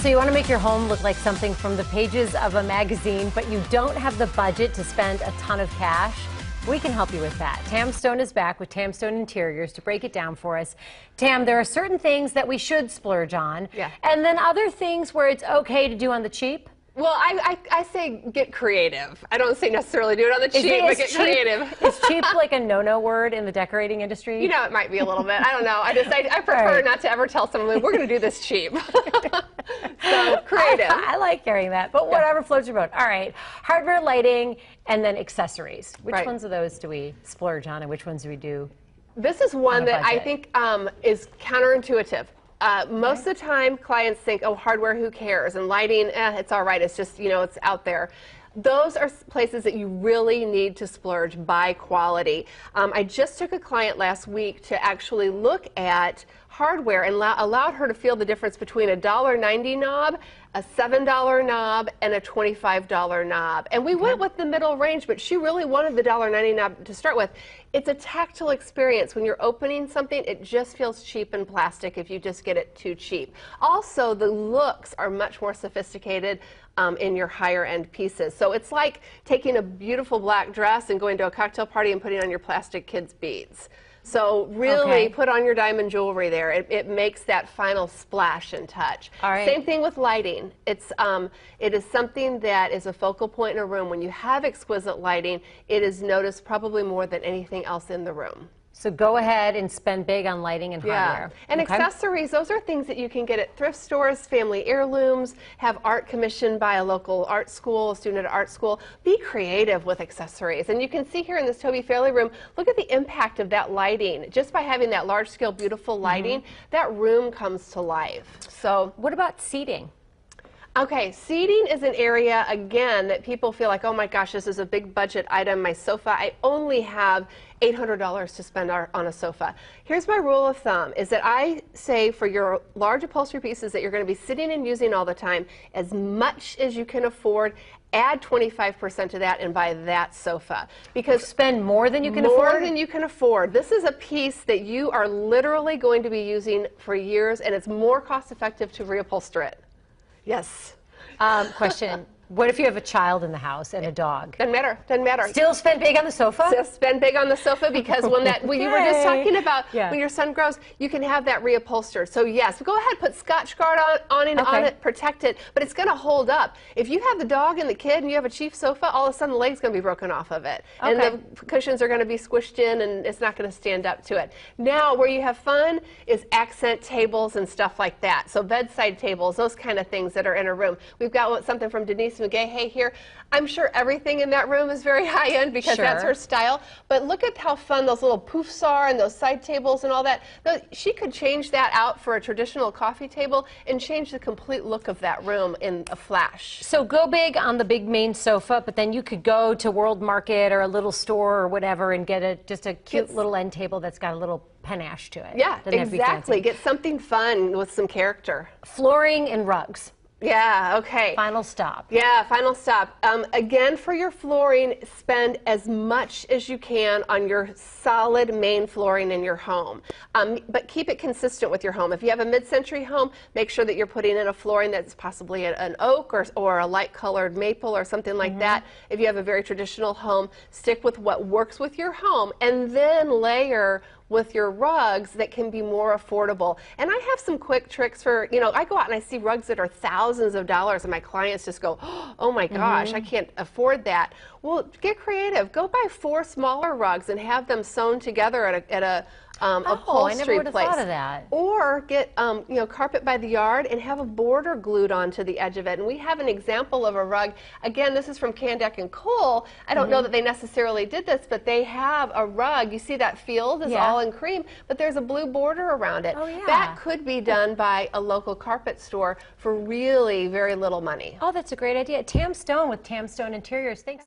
So you want to make your home look like something from the pages of a magazine, but you don't have the budget to spend a ton of cash? We can help you with that. Tam Stone is back with Tam Stone Interiors to break it down for us. Tam, there are certain things that we should splurge on, and then other things where it's okay to do on the cheap. Well, I say get creative. I don't say necessarily do it on the cheap, but get creative. Is cheap like a no-no word in the decorating industry? You know, it might be a little bit. I don't know. I prefer not to ever tell someone, we're going to do this cheap. So, creative. I like hearing that, but whatever floats your boat. All right. Hardware, lighting, and then accessories. Which ones of those do we splurge on, and which ones do we do? This is one that I think is counterintuitive. Most of the time, clients think, oh, hardware, who cares? And lighting, it's all right. It's just, you know, it's out there. Those are places that you really need to splurge by quality. I just took a client last week to actually look at hardware and allowed her to feel the difference between a $1.90 knob, a $7 knob, and a $25 knob. And we went with the middle range, but she really wanted the $1.90 knob to start with. It's a tactile experience. When you're opening something, it just feels cheap and plastic if you just get it too cheap. Also, the looks are much more sophisticated in your higher end pieces. So it's like taking a beautiful black dress and going to a cocktail party and putting on your plastic kids' beads. So really put on your diamond jewelry there. It makes that final splash and touch. Same thing with lighting. It is something that is a focal point in a room. When you have exquisite lighting, it is noticed probably more than anything else in the room. So go ahead and spend big on lighting and hardware. And accessories, those are things that you can get at thrift stores, family heirlooms, have art commissioned by a local art school, a student at art school. Be creative with accessories. And you can see here in this Toby Fairley room, look at the impact of that lighting. Just by having that large scale, beautiful lighting, that room comes to life. So what about seating? Okay, seating is an area, again, that people feel like, oh my gosh, this is a big budget item, my sofa. I only have $800 to spend on a sofa. Here's my rule of thumb, is that I say for your large upholstery pieces that you're going to be sitting and using all the time, as much as you can afford, add 25% to that and buy that sofa. Because spend more than you can afford? More than you can afford. This is a piece that you are literally going to be using for years, and it's more cost effective to reupholster it. Yes. Question. What if you have a child in the house and a dog? Doesn't matter. Doesn't matter. Still spend big on the sofa? Still spend big on the sofa because when you were just talking about when your son grows, you can have that reupholstered. So yes, go ahead, put Scotch Guard on it, protect it, but it's going to hold up. If you have the dog and the kid and you have a cheap sofa, all of a sudden the leg's going to be broken off of it. And the cushions are going to be squished in and it's not going to stand up to it. Now, where you have fun is accent tables and stuff like that. So bedside tables, those kind of things that are in a room. We've got something from Denise McGay here. I'm sure everything in that room is very high-end because that's her style, but look at how fun those little poofs are and those side tables and all that. She could change that out for a traditional coffee table and change the complete look of that room in a flash. So go big on the big main sofa, but then you could go to World Market or a little store or whatever and get just a cute little end table that's got a little panache to it. Yeah, exactly. Get something fun with some character. Flooring and rugs. Yeah, okay. Final stop. Yeah, final stop. Again, for your flooring, spend as much as you can on your solid main flooring in your home. But keep it consistent with your home. If you have a mid-century home, make sure that you're putting in a flooring that's possibly an oak or a light-colored maple or something like that. If you have a very traditional home, stick with what works with your home and then layer with your rugs that can be more affordable. And I have some quick tricks for, you know, I go out and I see rugs that are thousands of dollars and my clients just go, oh my gosh, I can't afford that. Well, get creative. Go buy 4 smaller rugs and have them sewn together at a upholstery I never would have place. thought of that. Or get you know, carpet by the yard and have a border glued onto the edge of it. And we have an example of a rug. Again, this is from Candeck and Cole. I don't know that they necessarily did this, but they have a rug. You see that field is all in cream, but there's a blue border around it. That could be done by a local carpet store for really very little money. Oh, that's a great idea. Tam Stone with Tam Stone Interiors. Thanks.